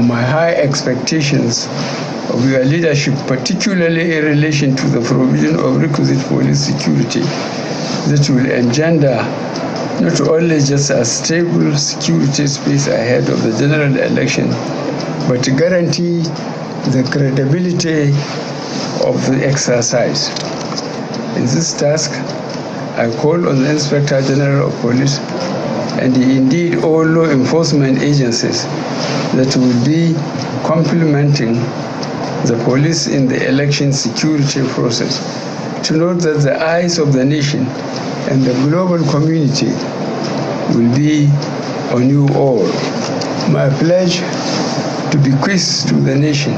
my high expectations of your leadership, particularly in relation to the provision of requisite police security that will engender not only just a stable security space ahead of the general election, but to guarantee the credibility of the exercise. In this task, I call on the Inspector General of Police and indeed all law enforcement agencies that will be complementing the police in the election security process to note that the eyes of the nation and the global community will be on you all. My pledge to bequeath to the nation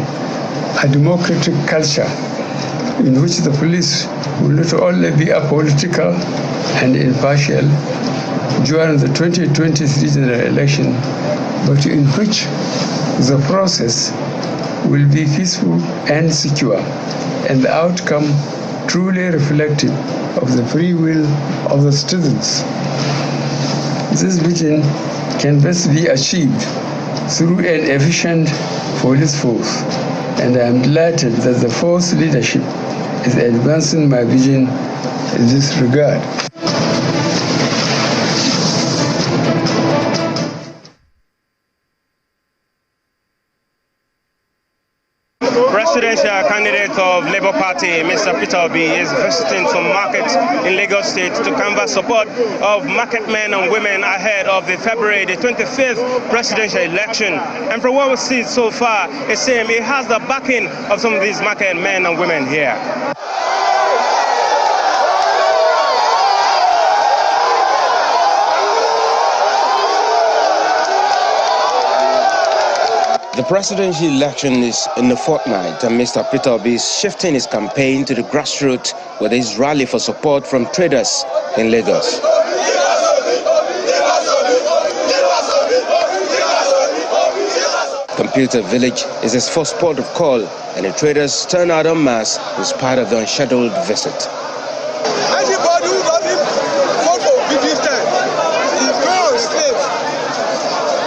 a democratic culture in which the police will not only be apolitical and impartial during the 2023 general election, but in which the process will be peaceful and secure, and the outcome truly reflective of the free will of the citizens. This vision can best be achieved through an efficient police force, and I am delighted that the force leadership is advancing my vision in this regard. Presidential candidate of Labour Party, Mr. Peter Obi, is visiting some markets in Lagos State to canvass support of market men and women ahead of the February the 25th presidential election. And from what we see so far, it seems he has the backing of some of these market men and women here. The presidential election is in the fortnight, and Mr. Peter Obi is shifting his campaign to the grassroots with his rally for support from traders in Lagos. Computer Village is his first port of call, and the traders turn out en masse as part of the unscheduled visit. Anybody who doesn't vote for Obi this time is going on slave.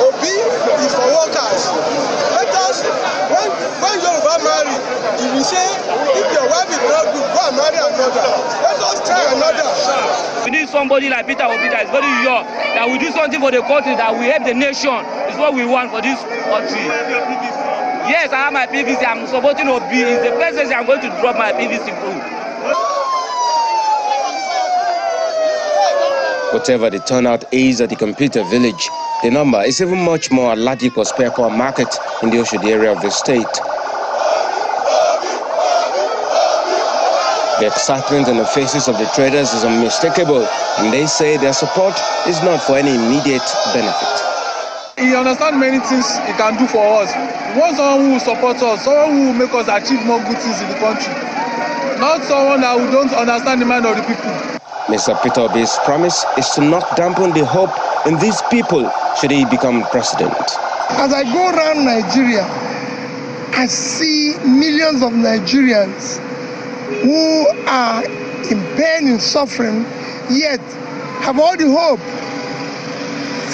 Obi is for workers. Let us, when Yoruba marry, if you say, if your wife is not good, go and marry another. Let us try another. We need somebody like Peter Obi that is very young, that will do something for the country, that will help the nation. It's what we want for this country. Yes, I have my PVC. I'm supporting Obi. It's the first I'm going to drop my PVC through. Whatever the turnout is at the Computer Village, the number is even much more at Ladipo Spare Part Market in the Oshodi area of the state. The excitement on the faces of the traders is unmistakable, and they say their support is not for any immediate benefit. He understands many things he can do for us. We want someone who will support us, someone who will make us achieve more good things in the country. Not someone that we don't understand the mind of the people. Mr. Peter Obi's promise is to not dampen the hope in these people should he become president. As I go around Nigeria, I see millions of Nigerians who are in pain and suffering, yet have all the hope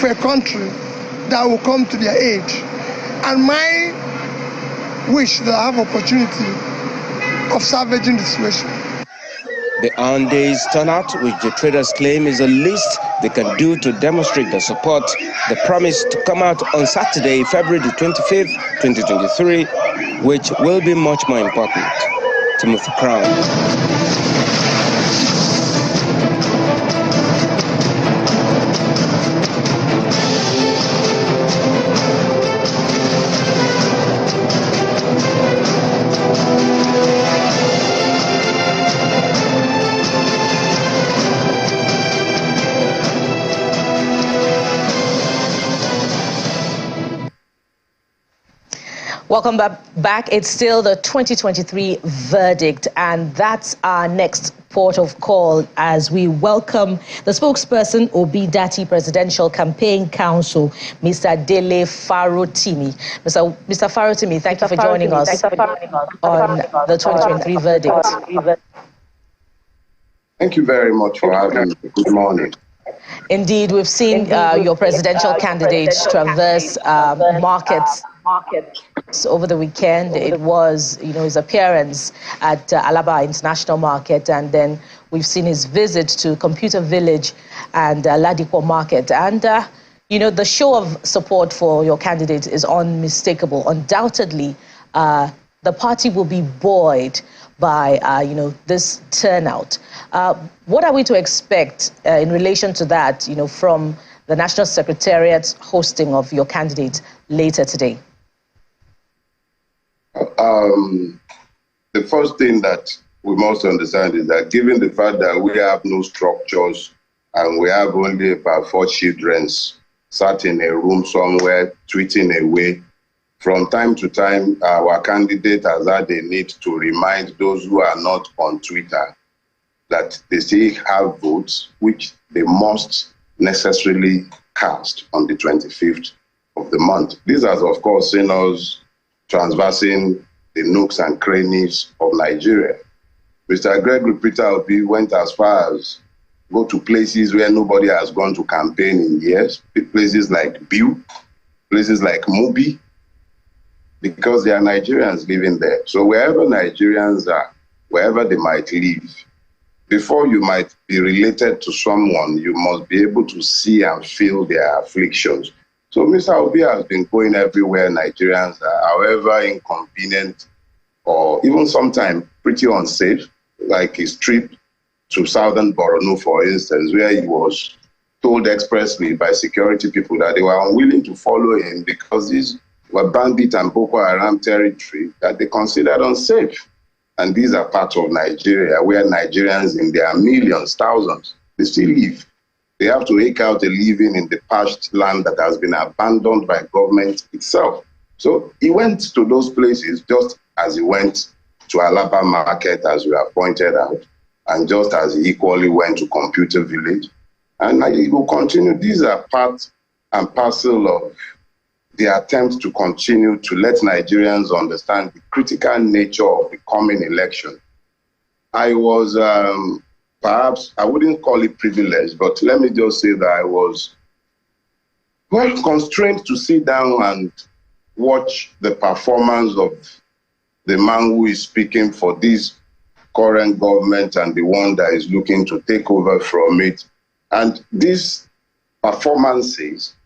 for a country that will come to their aid. And my wish that I have opportunity of salvaging the situation. The on-days turnout, which the traders claim is the least they can do to demonstrate their support, the promise to come out on Saturday, February the 25th, 2023, which will be much more important. Timothy Crown. Welcome back. It's still the 2023 verdict, and that's our next port of call as we welcome the spokesperson, Obi Dati Presidential Campaign Council, Mr. Dele Farotimi. Mr. Farotimi, thank you for joining us on the 2023 verdict. Thank you very much for having me. Good morning. Indeed, we've seen your presidential candidate traverse markets market. So over the weekend, it was, his appearance at Alaba International Market, and then we've seen his visit to Computer Village and Ladipo Market. And, the show of support for your candidate is unmistakable. Undoubtedly, the party will be buoyed by, this turnout. What are we to expect in relation to that, from the National Secretariat's hosting of your candidate later today? The first thing that we must understand is that given the fact that we have no structures and we have only about 4 children sat in a room somewhere tweeting away, from time to time, our candidate has had a need to remind those who are not on Twitter that they still have votes, which they must necessarily cast on the 25th of the month. This has, of course, seen us transversing the nooks and crannies of Nigeria. Mr. Gregory Peter Obi went as far as go to places where nobody has gone to campaign in years, places like Biu, places like Mubi, because there are Nigerians living there. So wherever Nigerians are, wherever they might live, before you might be related to someone, you must be able to see and feel their afflictions. So Mr. Obi has been going everywhere Nigerians are, however inconvenient or even sometimes pretty unsafe, like his trip to southern Borno, for instance, where he was told expressly by security people that they were unwilling to follow him because these were bandit and Boko Haram territory that they considered unsafe. And these are parts of Nigeria where Nigerians in their millions, thousands, they still live. They have to eke out a living in the parched land that has been abandoned by government itself. So he went to those places just as he went to Alaba Market, as we have pointed out, and just as he equally went to Computer Village. And he will continue. These are part and parcel of the attempt to continue to let Nigerians understand the critical nature of the coming election. I was, perhaps, I wouldn't call it privileged, but let me just say that I was constrained to sit down and watch the performance of the man who is speaking for this current government and the one that is looking to take over from it. And these performances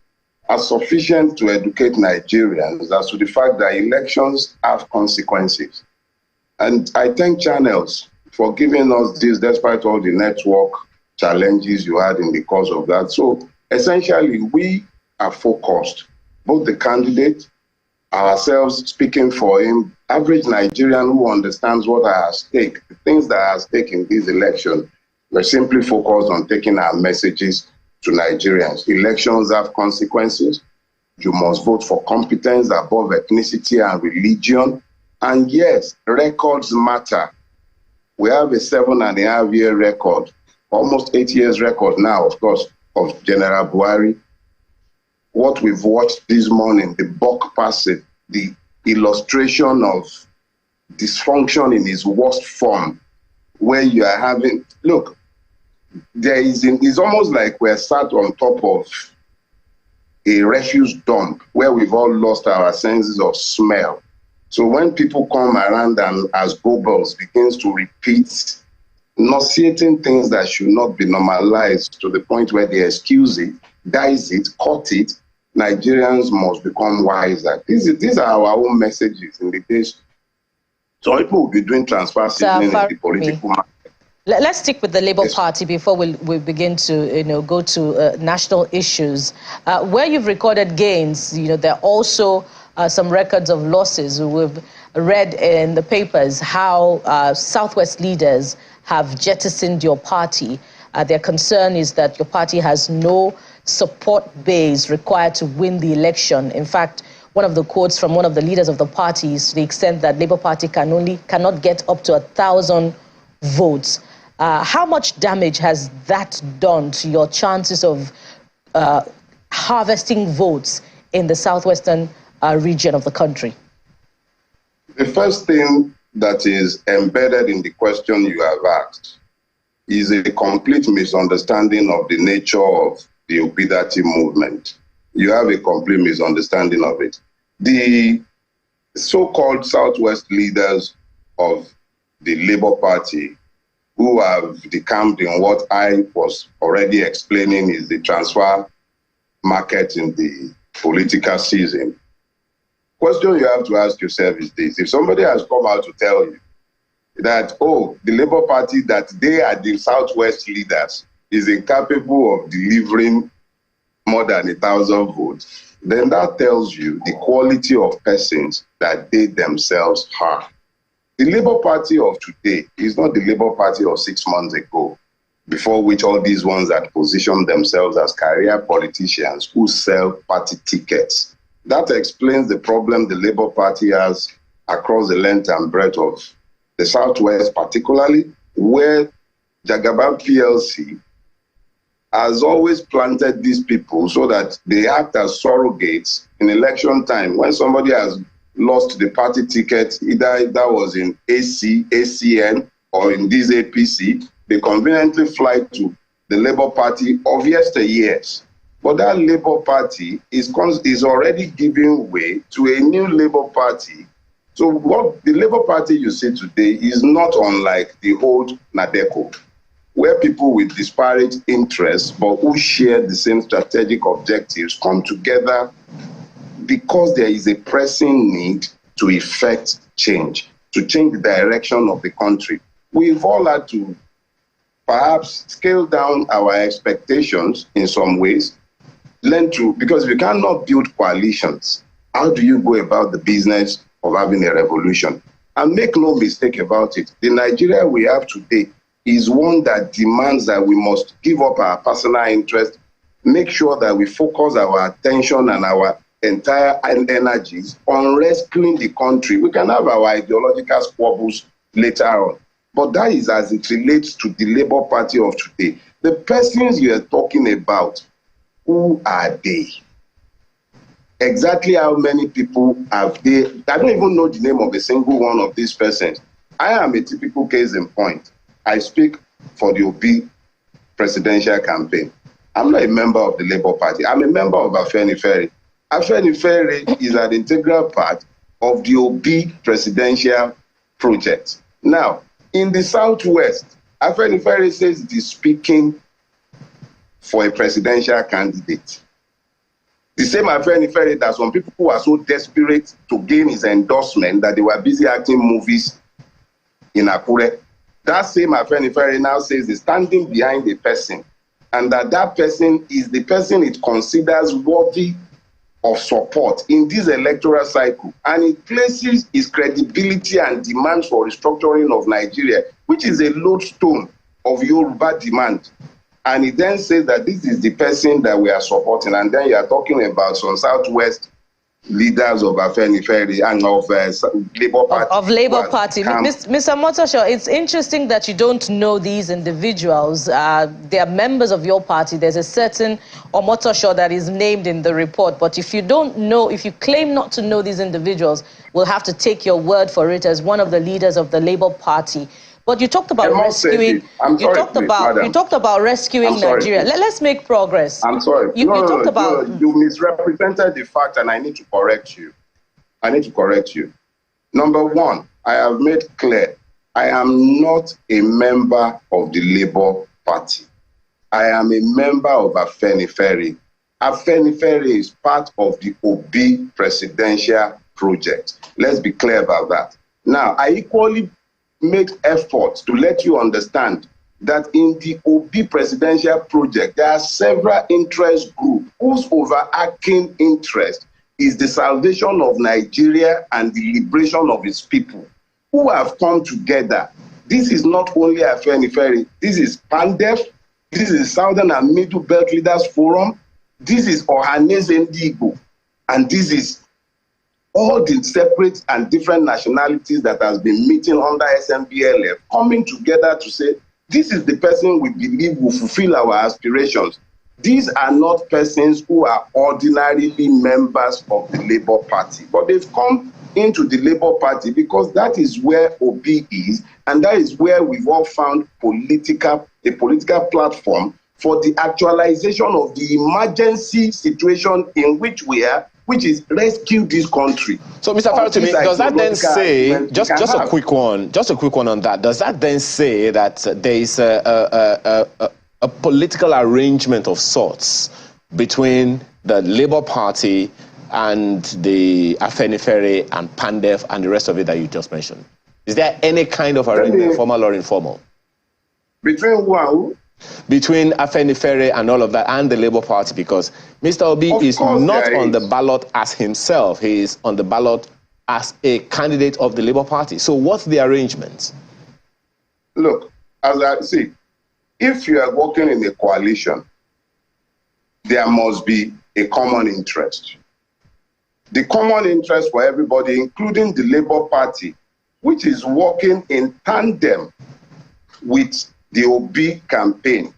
are sufficient to educate Nigerians as to the fact that elections have consequences. And I thank channels for giving us this, despite all the network challenges you had in the course of that. So essentially, we are focused, both the candidate, ourselves speaking for him, average Nigerian who understands what are at stake, the things that are at stake in this election. We're simply focused on taking our messages to Nigerians. Elections have consequences. You must vote for competence above ethnicity and religion. And yes, records matter. We have a 7.5-year record, almost 8 years record now, of course, of General Buhari. What we've watched this morning, the buck passing, the illustration of dysfunction in its worst form, where you are having, look, it's almost like we're sat on top of a refuse dump where we've all lost our senses of smell. So when people come around and as Goebbels begins to repeat nauseating things that should not be normalized to the point where they excuse it, dice it, cut it, Nigerians must become wiser. These are our own messages in the days. So people will be doing transfer signaling in the political market. Let's stick with the Labour Party before we begin to go to national issues. Where you've recorded gains, there are also some records of losses. We've read in the papers how Southwest leaders have jettisoned your party. Their concern is that your party has no support base required to win the election. In fact, one of the quotes from one of the leaders of the party is to the extent that Labour Party cannot get up to 1,000 votes. How much damage has that done to your chances of harvesting votes in the southwestern region of the country? The first thing that is embedded in the question you have asked is a complete misunderstanding of the nature of the Obi movement. You have a complete misunderstanding of it. The so-called Southwest leaders of the Labour Party, who have decamped in what I was already explaining is the transfer market in the political season. Question you have to ask yourself is this: if somebody has come out to tell you that, oh, the Labour Party, that they are the Southwest leaders, is incapable of delivering more than 1,000 votes, then that tells you the quality of persons that they themselves are. The Labour Party of today is not the Labour Party of 6 months ago, before which all these ones that position themselves as career politicians who sell party tickets. That explains the problem the Labour Party has across the length and breadth of the Southwest, particularly where Jagaban PLC has always planted these people so that they act as surrogates in election time. When somebody has lost the party ticket, either that was in AC, ACN, or in this APC, they conveniently fly to the Labour Party of yesteryears. But that Labour Party is already giving way to a new Labour Party. So what the Labour Party you see today is not unlike the old NADECO, where people with disparate interests but who share the same strategic objectives come together because there is a pressing need to effect change, to change the direction of the country. We've all had to perhaps scale down our expectations in some ways, learn to, because we cannot build coalitions. How do you go about the business of having a revolution? And make no mistake about it, the Nigeria we have today is one that demands that we must give up our personal interest, make sure that we focus our attention and our entire energies on rescuing the country. We can have our ideological squabbles later on, but that is as it relates to the Labour Party of today. The persons you are talking about, who are they? Exactly how many people have they? I don't even know the name of a single one of these persons. I am a typical case in point. I speak for the Obi presidential campaign. I'm not a member of the Labour Party. I'm a member of Afenifere. Afenifere is an integral part of the Obi presidential project. Now, in the Southwest, Afenifere says it is speaking for a presidential candidate. The same Afenifere that some people who are so desperate to gain his endorsement that they were busy acting movies in Akure. That same Afenifere now says is standing behind a person, and that person is the person it considers worthy of support in this electoral cycle, and it places its credibility and demands for restructuring of Nigeria, which is a lodestone of Yoruba demand. And it then says that this is the person that we are supporting, and then you are talking about some Southwest leaders of Afenifere and of Labour Party. Of Labour Party. Mr. Omotosho, it's interesting that you don't know these individuals. They are members of your party. There's a certain Omotosho that is named in the report. But if you don't know, if you claim not to know these individuals, we'll have to take your word for it as one of the leaders of the Labour Party. But you talked about rescuing. You talked about rescuing Nigeria. Let's make progress. I'm sorry. You misrepresented the fact, and I need to correct you. Number one, I have made clear I am not a member of the Labour Party. I am a member of Afenifere. Afenifere is part of the Obi presidential project. Let's be clear about that. Now, I equally make efforts to let you understand that in the Obi presidential project, there are several interest groups whose overarching interest is the salvation of Nigeria and the liberation of its people, who have come together. This is not only Afenifere, this is PANDEF, this is Southern and Middle Belt Leaders Forum, this is Ohaneze Ndigbo, and this is all the separate and different nationalities that has been meeting under SMBLF, coming together to say, this is the person we believe will fulfill our aspirations. These are not persons who are ordinarily members of the Labour Party, but they've come into the Labour Party because that is where Obi is, and that is where we've all found a political platform for the actualization of the emergency situation in which we are which is rescue this country. So, Mr. Farotimi, does that then say, just a quick one on that, does that then say that there is a political arrangement of sorts between the Labour Party and the Afenifere and Pandef and the rest of it that you just mentioned? Is there any kind of arrangement, formal or informal? Between who and who? Between Afenifere and all of that and the Labour Party, because Mr. Obi is not on the ballot as himself. He is on the ballot as a candidate of the Labour Party. So what's the arrangement? Look, as I see, if you are working in a coalition, there must be a common interest. The common interest for everybody, including the Labour Party, which is working in tandem with the Obi campaign,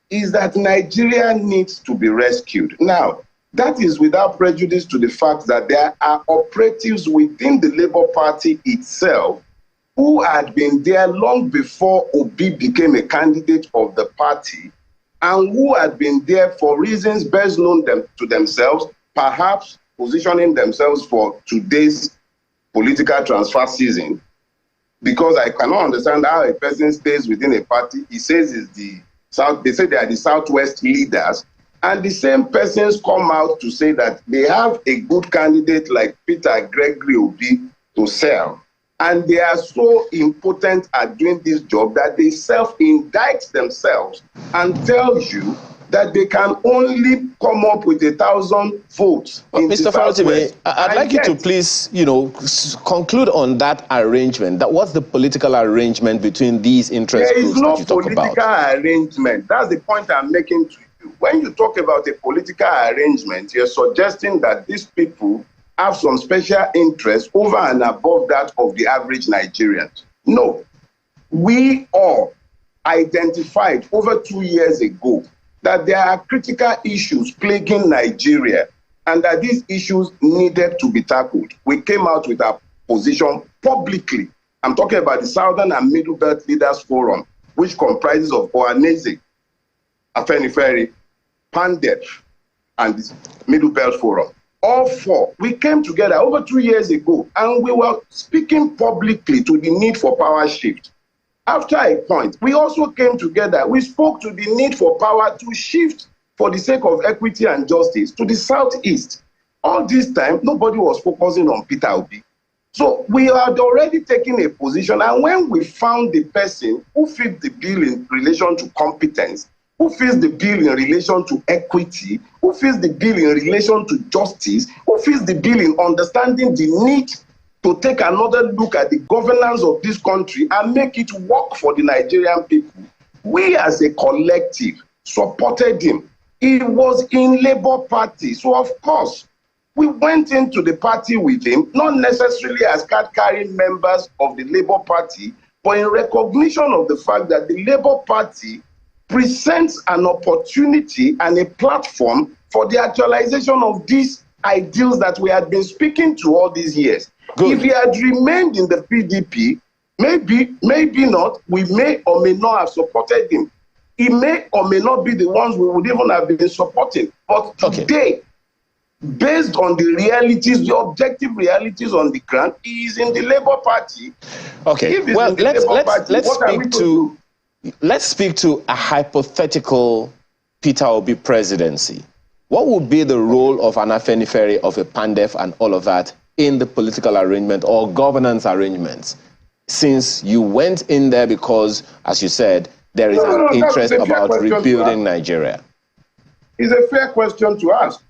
is that Nigeria needs to be rescued. Now, that is without prejudice to the fact that there are operatives within the Labour Party itself who had been there long before Obi became a candidate of the party, and who had been there for reasons best known to themselves, perhaps positioning themselves for today's political transfer season. Because I cannot understand how a person stays within a party. He says it's the South. They say they are the Southwest leaders, and the same persons come out to say that they have a good candidate like Peter Gregory Obi to sell, and they are so impotent at doing this job that they self-indict themselves and tell you that they can only come up with 1,000 votes. Mr. Farotimi, I'd like you to please, conclude on that arrangement. What's the political arrangement between these interest groups that you talk about? There is no political arrangement. That's the point I'm making to you. When you talk about a political arrangement, you're suggesting that these people have some special interest over and above that of the average Nigerians. No. We all identified over 2 years ago that there are critical issues plaguing Nigeria and that these issues needed to be tackled. We came out with our position publicly. I'm talking about the Southern and Middle Belt Leaders Forum, which comprises of Ohaneze, Afenifere, Pandef, and the Middle Belt Forum. All four, we came together over 2 years ago, and we were speaking publicly to the need for power shift. After a point, we also came together. We spoke to the need for power to shift for the sake of equity and justice to the Southeast. All this time, nobody was focusing on Peter Obi. So we had already taken a position, and when we found the person who fit the bill in relation to competence, who fits the bill in relation to equity, who fits the bill in relation to justice, who fits the bill in understanding the need to take another look at the governance of this country and make it work for the Nigerian people, we as a collective supported him. He was in Labour Party, so of course, we went into the party with him, not necessarily as card-carrying members of the Labour Party, but in recognition of the fact that the Labour Party presents an opportunity and a platform for the actualization of these ideals that we had been speaking to all these years. Good. If he had remained in the PDP, maybe not, we may or may not have supported him. He may or may not be the ones we would even have been supporting. But today, based on the realities, the objective realities on the ground, he is in the Labour Party. Okay, well, let's speak to a hypothetical Peter Obi presidency. What would be the role of an Afenifere, of a Pandef and all of that in the political arrangement or governance arrangements, since you went in there because, as you said, there is an interest about rebuilding Nigeria? It's a fair question to ask.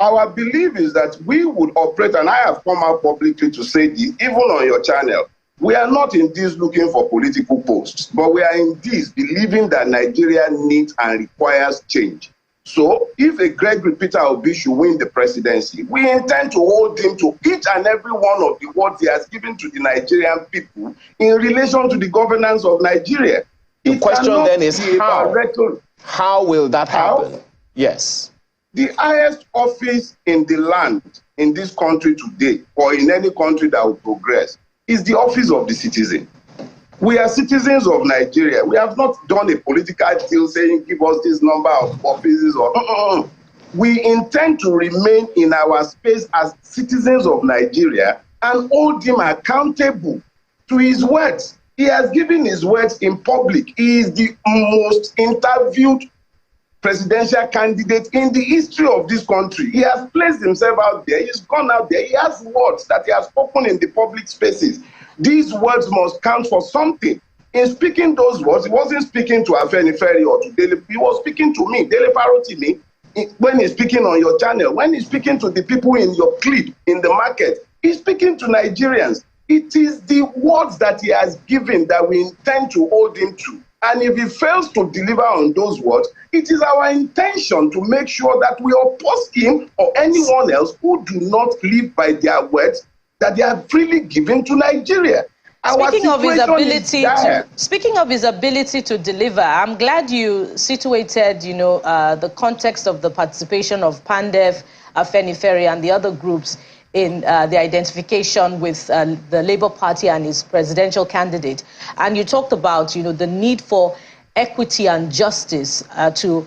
Our belief is that we would operate, and I have come out publicly to say this, even on your channel, we are not in this looking for political posts, but we are in this believing that Nigeria needs and requires change. So if a Gregory Peter Obi should win the presidency, we intend to hold him to each and every one of the words he has given to the Nigerian people in relation to the governance of Nigeria. The question then is how? How will that happen? How? Yes. The highest office in the land in this country today, or in any country that will progress, is the office of the citizen. We are citizens of Nigeria. We have not done a political deal saying give us this number of offices or We intend to remain in our space as citizens of Nigeria and hold him accountable to his words. He has given his words in public. He is the most interviewed presidential candidate in the history of this country. He has placed himself out there. He's gone out there. He has words that he has spoken in the public spaces. These words must count for something. In speaking those words, he wasn't speaking to Afenifere or to Dele. He was speaking to me, Dele Farotimi, when he's speaking on your channel, when he's speaking to the people in your clip, in the market. He's speaking to Nigerians. It is the words that he has given that we intend to hold him to. And if he fails to deliver on those words, it is our intention to make sure that we oppose him or anyone else who do not live by their words that they are freely given to Nigeria. Speaking of his ability to deliver, I'm glad you situated, the context of the participation of Pandef, Afenifere, and the other groups in the identification with the Labour Party and its presidential candidate. And you talked about, the need for equity and justice to,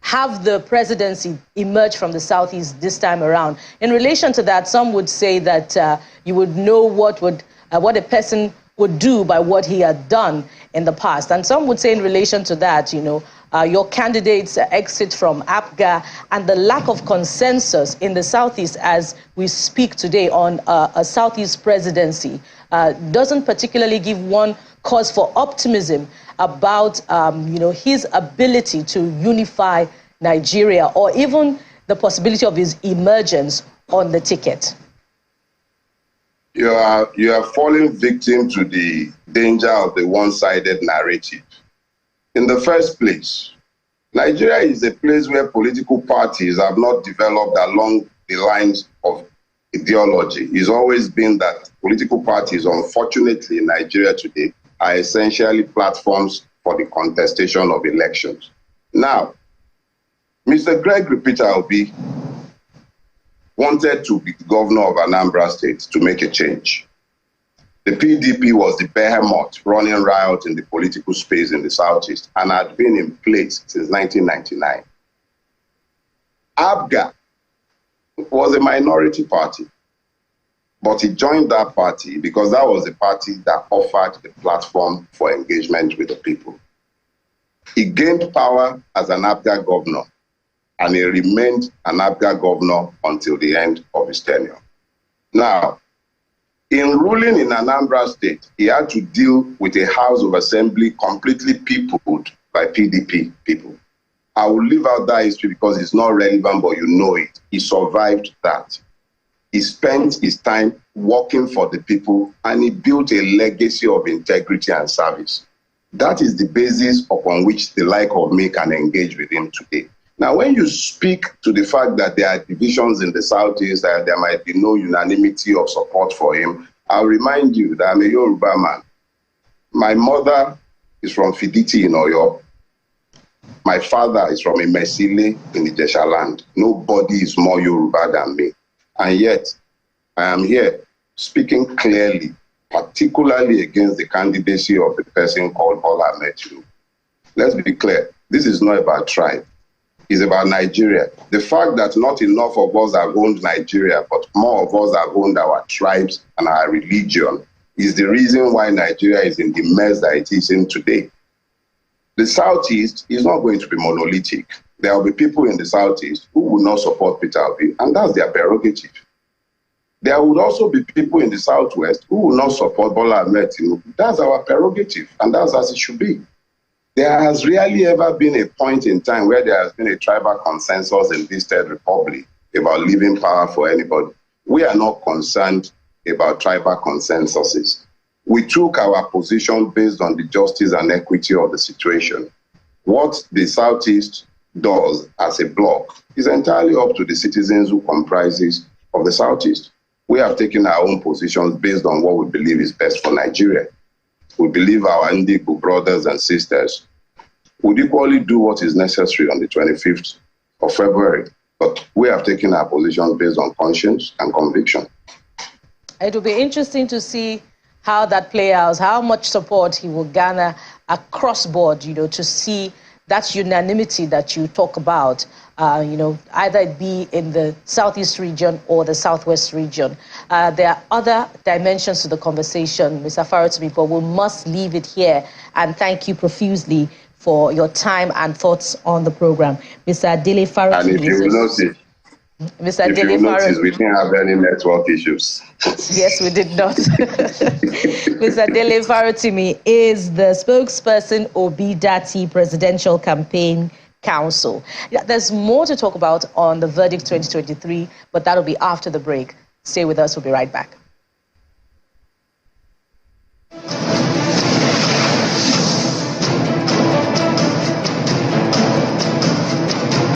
have the presidency emerge from the Southeast this time around. In relation to that, some would say that you would know what a person would do by what he had done in the past. And some would say in relation to that, your candidate's exit from APGA and the lack of consensus in the Southeast as we speak today on a Southeast presidency doesn't particularly give one cause for optimism about, his ability to unify Nigeria or even the possibility of his emergence on the ticket. You are falling victim to the danger of the one-sided narrative. In the first place, Nigeria is a place where political parties have not developed along the lines of ideology. It's always been that political parties, unfortunately, in Nigeria today, are essentially platforms for the contestation of elections. Now, Mr. Gregory Peter Obi wanted to be governor of Anambra State to make a change. The PDP was the behemoth running riot in the political space in the Southeast and had been in place since 1999. APGA was a minority party, but he joined that party because that was the party that offered the platform for engagement with the people. He gained power as an APGA governor, and he remained an APGA governor until the end of his tenure. Now, in ruling in Anambra State, he had to deal with a House of Assembly completely peopled by PDP people. I will leave out that history because it's not relevant, but you know it. He survived that. He spent his time working for the people, and he built a legacy of integrity and service. That is the basis upon which the like of me can engage with him today. Now, when you speak to the fact that there are divisions in the Southeast, that there might be no unanimity of support for him, I'll remind you that I'm a Yoruba man. My mother is from Fiditi in Oyo. My father is from Imesile in Ijesha land. Nobody is more Yoruba than me. And yet, I am here speaking clearly, particularly against the candidacy of the person called Bola Ahmed Tinubu. Let's be clear, this is not about tribe. It's about Nigeria. The fact that not enough of us have owned Nigeria, but more of us have owned our tribes and our religion is the reason why Nigeria is in the mess that it is in today. The Southeast is not going to be monolithic. There will be people in the Southeast who will not support Peter Obi, and that's their prerogative. There would also be people in the Southwest who will not support Bola Ahmed Tinubu. That's our prerogative, and that's as it should be. There has rarely ever been a point in time where there has been a tribal consensus in this third republic about leaving power for anybody. We are not concerned about tribal consensuses. We took our position based on the justice and equity of the situation. What the Southeast does as a bloc is entirely up to the citizens who comprises of the Southeast. We have taken our own positions based on what we believe is best for Nigeria. We believe our Ndigo brothers and sisters would equally do what is necessary on the 25th of February. But we have taken our positions based on conscience and conviction. It will be interesting to see how that plays out, how much support he will garner across board, to see That's unanimity that you talk about, either it be in the Southeast region or the Southwest region. There are other dimensions to the conversation, Mr. Farotimi, but we must leave it here. And thank you profusely for your time and thoughts on the program. Mr. Dele Farotimi. And if you notice, Mr. Dele Farotimi, we didn't have any network issues. Yes, we did not. Mr. Dele Farotimi is the spokesperson Obi Dati Presidential Campaign Council. There's more to talk about on the verdict 2023, but that'll be after the break. Stay with us. We'll be right back.